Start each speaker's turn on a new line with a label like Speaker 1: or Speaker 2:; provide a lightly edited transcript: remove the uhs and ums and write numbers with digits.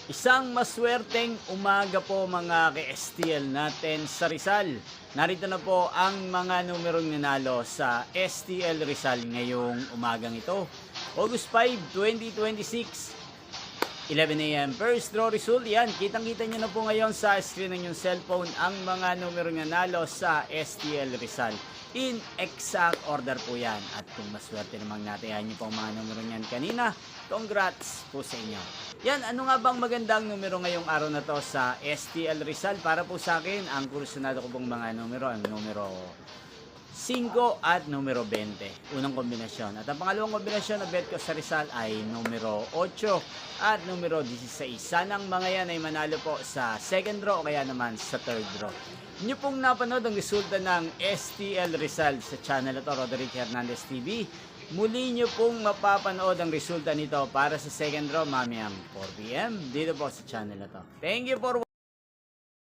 Speaker 1: Isang maswerteng umaga po mga ka-STL natin sa Rizal. Narito na po ang mga numerong nanalo sa STL Rizal ngayong umagang ito. August 5, 2026, 11 a.m. First draw result yan. Kitang-kita nyo na po ngayon sa screen ng inyong cellphone ang mga numerong nanalo sa STL Rizal. In exact order po yan. At kung maswerte namang natayan nyo po ang mga numero niyan kanina, congrats po sa inyo. Yan, ano nga bang magandang numero ngayong araw na to sa STL Rizal? Para po sa akin, ang kursunado ko pong mga numero, ang numero 5 at numero 20. Unang kombinasyon. At ang pangalawang kombinasyon na bet ko sa Rizal ay numero 8 at numero 16. Sanang mga yan ay manalo po sa second draw o kaya naman sa third draw. Inyo pong napanood ang resulta ng STL Rizal sa channel ito, Roderick Hernandez TV. Muli nyo pong mapapanood ang resulta nito para sa second draw mamayang 4 PM dito po sa channel ito. Thank you for watching.